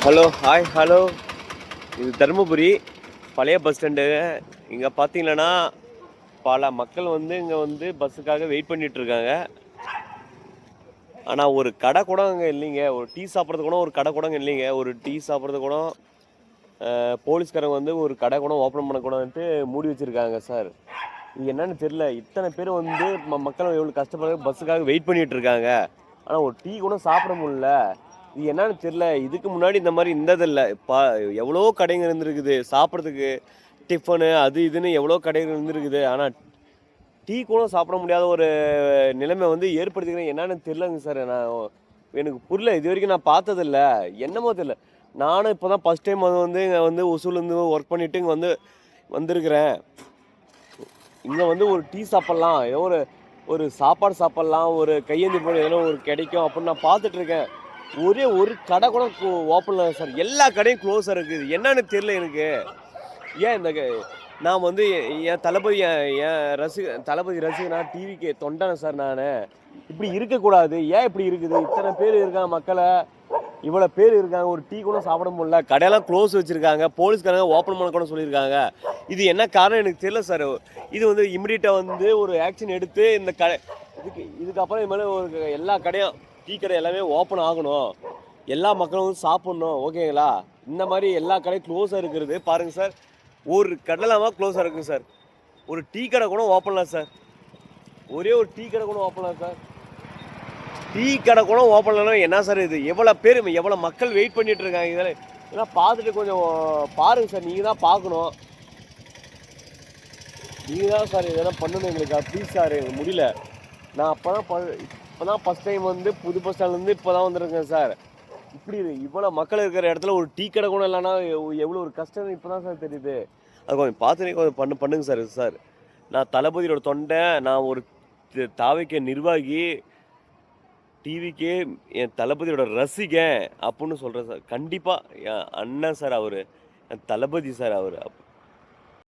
Hello, hi, hello. இது தருமபுரி பழைய bus stand. இங்க பார்த்தீங்கன்னா, பல மக்கள் வந்து இங்க வந்து பஸ்ஸுக்காக வெயிட் பண்ணிட்டு இருக்காங்க. ஆனா, ஒரு கடை கூட அங்க இல்லைங்க. ஒரு டீ சாப்பிடுறதுக்கு கூட ஒரு கடை கூட அங்க இல்லைங்க. ஒரு டீ சாப்பிடுறதுக்கு கூட போலீஸ்காரங்க வந்து ஒரு கடை கூட ஓப்பன் பண்ணக்கூடாதுன்ட்டு மூடி வச்சிருக்காங்க சார். இது என்னன்னு தெரியல. இத்தனை பேர் வந்து மக்கள் எவ்வளோ கஷ்டப்படுறாங்க பஸ்ஸுக்காக வெயிட் பண்ணிட்டு இருக்காங்க. ஆனா, ஒரு டீ கூட சாப்பிட முடியல. இது என்னன்னு தெரியல. இதுக்கு முன்னாடி இந்த மாரி இருந்ததில்ல. எவ்வளோ கடைங்க இருந்திருக்குது. சாப்பிடுறதுக்கு டிஃபனு அது இதுன்னு எவ்வளோ கடைகள் இருந்திருக்குது. ஆனா, டீ கூட சாப்பிட முடியாத ஒரு நிலைமை வந்து ஏற்படுத்திக்கிறேன். என்னன்னு தெரியலங்க சார். எனக்கு புரியல. இதுவரைக்கும் நான் பார்த்ததில்ல. என்னமோ தெரியல. நானும் இப்போ தான் ஃபர்ஸ்ட் டைம் வந்து இங்க வந்து ஒசூர்லேருந்து ஒர்க் பண்ணிட்டு இங்க வந்து வந்திருக்கிறேன். இங்க வந்து ஒரு டீ சாப்பிடலாம். ஏதோ ஒரு ஒரு சாப்பாடு சாப்பிடலாம். ஒரு கையேந்தி பவன் எதனா ஒரு கிடைக்கும் அப்படின்னு நான் பார்த்துட்டு இருக்கேன். ஒரே ஒரு கடை கூட ஓப்பன்ல சார். எல்லா கடையும் க்ளோஸா இருக்குது. என்னன்னு தெரியல எனக்கு. ஏன் இந்த நான் வந்து என் தளபதி என் தளபதி ரசிகனா, டிவிக்கு தொண்டன சார் நானு. இப்படி இருக்கக்கூடாது. ஏன் இப்படி இருக்குது? இத்தனை பேர் இருக்காங்க மக்கள. இவ்வளோ பேர் இருக்காங்க. ஒரு டீ கூட சாப்பிட முடியல. கடையெல்லாம் க்ளோஸ் வச்சிருக்காங்க. போலீஸ்காரங்க ஓப்பன் பண்ண கூட சொல்லியிருக்காங்க. இது என்ன காரணம் எனக்கு தெரியல சார். இது வந்து இமிடியேட்டா வந்து ஒரு ஆக்ஷன் எடுத்து இந்த இதுக்கப்புறம் இது மேலே ஒரு எல்லா கடையும் டீ கடை எல்லாமே ஓப்பன் ஆகணும். எல்லா மக்களும் வந்து சாப்பிடணும். ஓகேங்களா? இந்த மாதிரி எல்லா கடையும் க்ளோஸாக இருக்கிறது பாருங்கள் சார். ஒரு கடைலாமா க்ளோஸாக இருக்குங்க சார். ஒரு டீ கடை கூட ஓப்பன்லாம் சார். ஒரே ஒரு டீ கடை கூட ஓப்பன்லாம் சார். டீ கடை கூட ஓப்பன்லனா என்ன சார் இது? எவ்வளோ பேர் எவ்வளோ மக்கள் வெயிட் பண்ணிட்டு இருக்காங்க. இதெல்லாம் பார்த்துட்டு கொஞ்சம் பாருங்க சார். நீங்கள் தான் பார்க்கணும். நீங்கள் தான் சார் இதெல்லாம் பண்ணணும் எங்களுக்கு. ப்ளீஸ் சார், எனக்கு முடியல. நான் இப்போ தான் ஃபஸ்ட் டைம் வந்து புது பஸ் ஸ்டாண்ட்லேருந்து இப்போ தான் வந்திருக்கேன் சார். இப்படி இவ்வளோ மக்கள் இருக்கிற இடத்துல ஒரு டீ கடை கூட இல்லைன்னா எவ்வளோ ஒரு கஷ்டம் இப்போ தான் சார் தெரியுது. அது கொஞ்சம் பார்த்து கொஞ்சம் பண்ணுங்க சார். சார், நான் தளபதியோட தொண்டை. நான் ஒரு தாவைக்க நிர்வாகி. டிவிக்கே என் தளபதியோட ரசிகன் அப்படின்னு சொல்கிறேன் சார். கண்டிப்பாக என் அண்ணன் சார் அவர். என் தளபதி சார் அவர்.